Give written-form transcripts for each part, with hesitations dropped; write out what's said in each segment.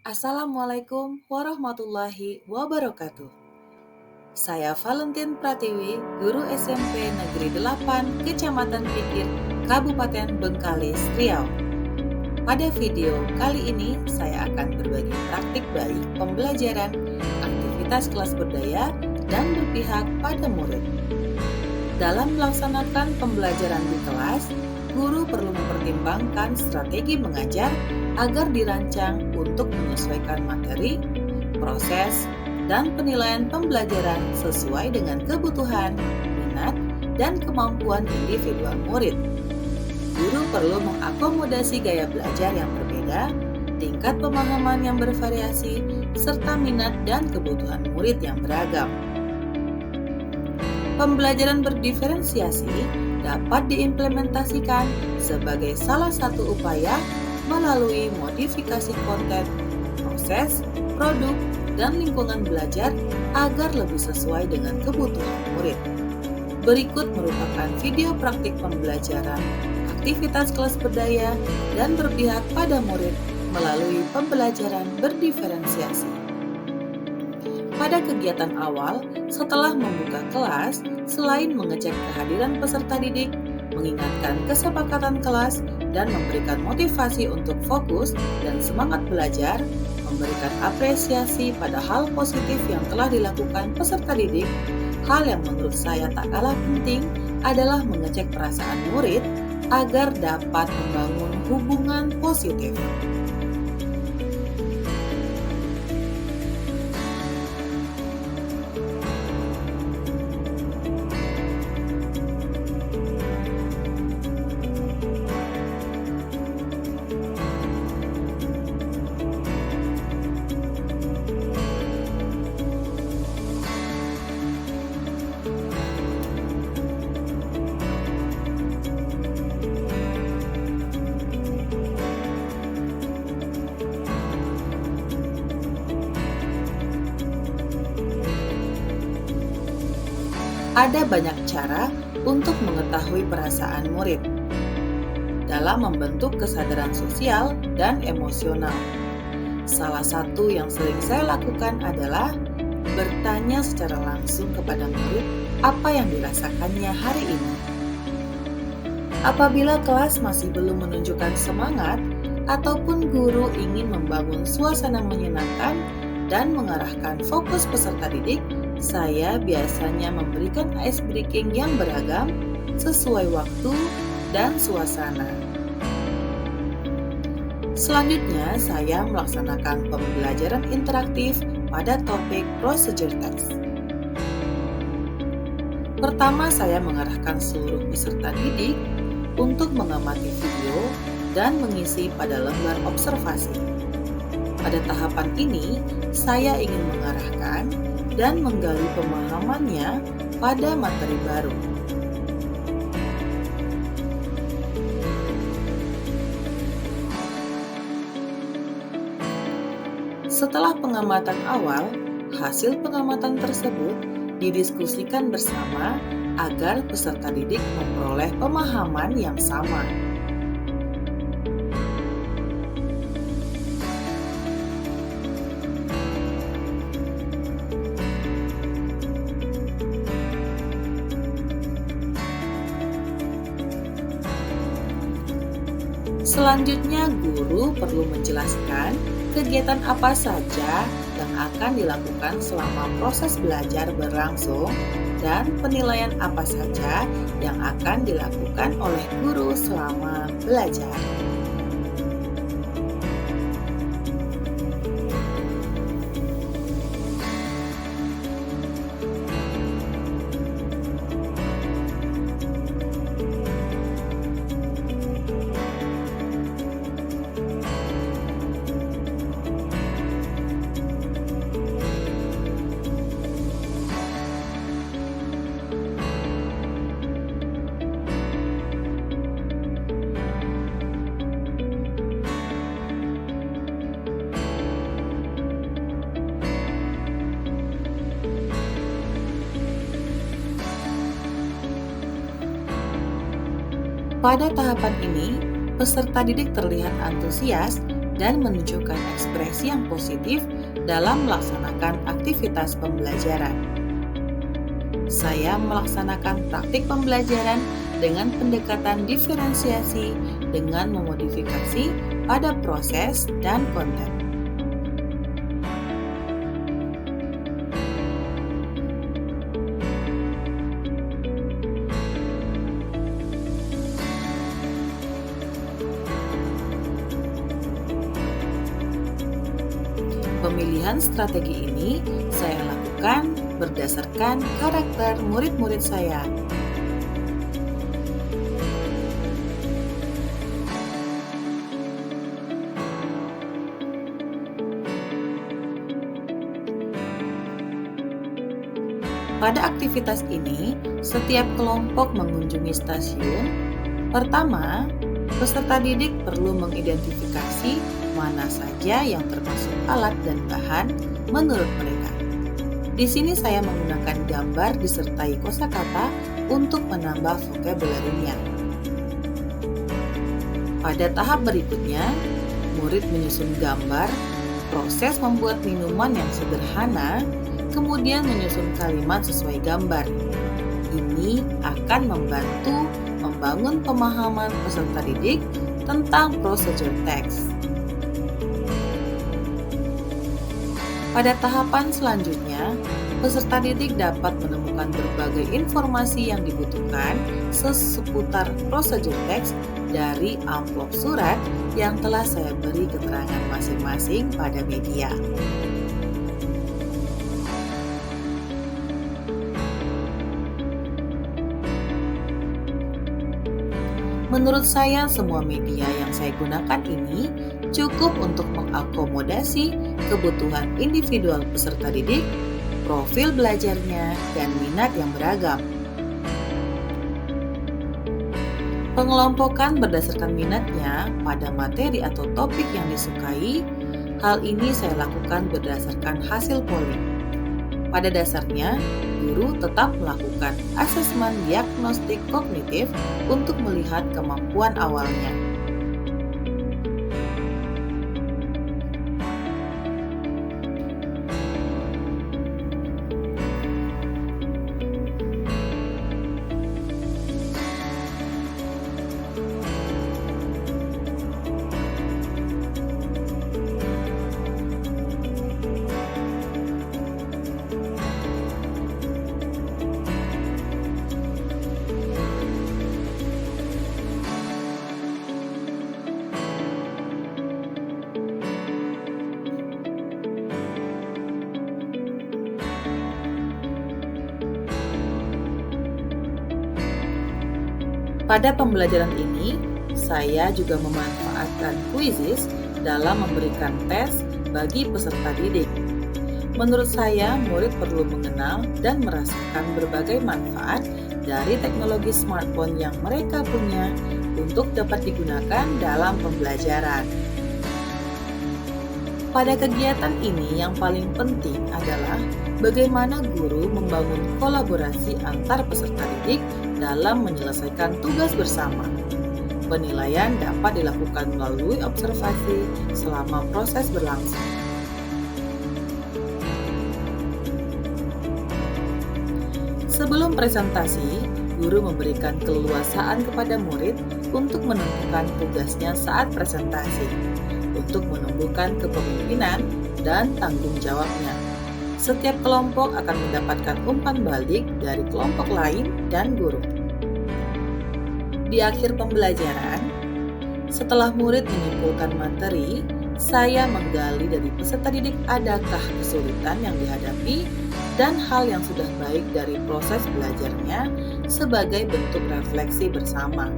Assalamualaikum warahmatullahi wabarakatuh. Saya Valentin Pratiwi, guru SMP Negeri 8, Kecamatan Pikir, Kabupaten Bengkalis, Riau. Pada video kali ini, saya akan berbagi praktik baik pembelajaran, aktivitas kelas berdaya, dan berpihak pada murid. Dalam melaksanakan pembelajaran di kelas, guru perlu mempertimbangkan strategi mengajar agar dirancang untuk menyesuaikan materi, proses, dan penilaian pembelajaran sesuai dengan kebutuhan, minat, dan kemampuan individual murid. Guru perlu mengakomodasi gaya belajar yang berbeda, tingkat pemahaman yang bervariasi, serta minat dan kebutuhan murid yang beragam. Pembelajaran berdiferensiasi dapat diimplementasikan sebagai salah satu upaya melalui modifikasi konten, proses, produk, dan lingkungan belajar agar lebih sesuai dengan kebutuhan murid. Berikut merupakan video praktik pembelajaran, aktivitas kelas berdaya, dan berpihak pada murid melalui pembelajaran berdiferensiasi. Pada kegiatan awal, setelah membuka kelas, selain mengecek kehadiran peserta didik, mengingatkan kesepakatan kelas, dan memberikan motivasi untuk fokus dan semangat belajar, memberikan apresiasi pada hal positif yang telah dilakukan peserta didik, hal yang menurut saya tak kalah penting adalah mengecek perasaan murid agar dapat membangun hubungan positif. Ada banyak cara untuk mengetahui perasaan murid dalam membentuk kesadaran sosial dan emosional. Salah satu yang sering saya lakukan adalah bertanya secara langsung kepada murid apa yang dirasakannya hari ini. Apabila kelas masih belum menunjukkan semangat ataupun guru ingin membangun suasana menyenangkan dan mengarahkan fokus peserta didik, saya biasanya memberikan ice breaking yang beragam sesuai waktu dan suasana. Selanjutnya, saya melaksanakan pembelajaran interaktif pada topik procedure text. Pertama, saya mengarahkan seluruh peserta didik untuk mengamati video dan mengisi pada lembar observasi. Pada tahapan ini, saya ingin mengarahkan dan menggali pemahamannya pada materi baru. Setelah pengamatan awal, hasil pengamatan tersebut didiskusikan bersama agar peserta didik memperoleh pemahaman yang sama. Selanjutnya, guru perlu menjelaskan kegiatan apa saja yang akan dilakukan selama proses belajar berlangsung dan penilaian apa saja yang akan dilakukan oleh guru selama belajar. Pada tahapan ini, peserta didik terlihat antusias dan menunjukkan ekspresi yang positif dalam melaksanakan aktivitas pembelajaran. Saya melaksanakan praktik pembelajaran dengan pendekatan diferensiasi dengan memodifikasi pada proses dan konten. Pemilihan strategi ini saya lakukan berdasarkan karakter murid-murid saya. Pada aktivitas ini, setiap kelompok mengunjungi stasiun. Pertama, peserta didik perlu mengidentifikasi mana saja yang termasuk alat dan bahan menurut mereka. Di sini saya menggunakan gambar disertai kosakata untuk menambah vocabulary-nya. Pada tahap berikutnya, murid menyusun gambar, proses membuat minuman yang sederhana, kemudian menyusun kalimat sesuai gambar. Ini akan membantu membangun pemahaman peserta didik tentang procedure text. Pada tahapan selanjutnya, peserta didik dapat menemukan berbagai informasi yang dibutuhkan seputar procedure text dari amplop surat yang telah saya beri keterangan masing-masing pada media. Menurut saya, semua media yang saya gunakan ini cukup untuk mengakomodasi kebutuhan individual peserta didik, profil belajarnya, dan minat yang beragam. Pengelompokan berdasarkan minatnya pada materi atau topik yang disukai, hal ini saya lakukan berdasarkan hasil polling. Pada dasarnya, guru tetap melakukan asesmen diagnostik kognitif untuk melihat kemampuan awalnya. Pada pembelajaran ini, saya juga memanfaatkan quizzes dalam memberikan tes bagi peserta didik. Menurut saya, murid perlu mengenal dan merasakan berbagai manfaat dari teknologi smartphone yang mereka punya untuk dapat digunakan dalam pembelajaran. Pada kegiatan ini, yang paling penting adalah bagaimana guru membangun kolaborasi antar peserta didik dalam menyelesaikan tugas bersama. Penilaian dapat dilakukan melalui observasi selama proses berlangsung. Sebelum presentasi, guru memberikan keleluasaan kepada murid untuk menentukan tugasnya saat presentasi, untuk menumbuhkan kepemimpinan dan tanggung jawabnya. Setiap kelompok akan mendapatkan umpan balik dari kelompok lain dan guru. Di akhir pembelajaran, setelah murid menyimpulkan materi, saya menggali dari peserta didik adakah kesulitan yang dihadapi dan hal yang sudah baik dari proses belajarnya sebagai bentuk refleksi bersama.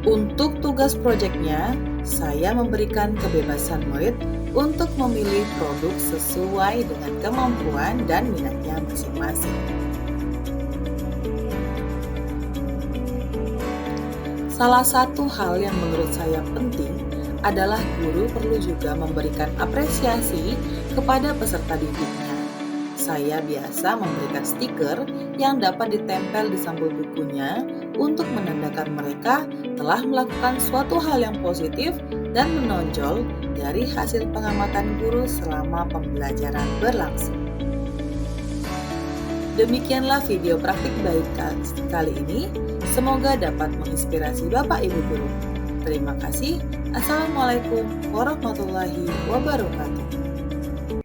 Untuk tugas proyeknya, saya memberikan kebebasan murid untuk memilih produk sesuai dengan kemampuan dan minatnya masing-masing. Salah satu hal yang menurut saya penting adalah guru perlu juga memberikan apresiasi kepada peserta didiknya. Saya biasa memberikan stiker yang dapat ditempel di sampul bukunya untuk menandakan mereka telah melakukan suatu hal yang positif dan menonjol dari hasil pengamatan guru selama pembelajaran berlangsung. Demikianlah video praktik baik kali ini. Semoga dapat menginspirasi Bapak Ibu Guru. Terima kasih. Assalamualaikum warahmatullahi wabarakatuh.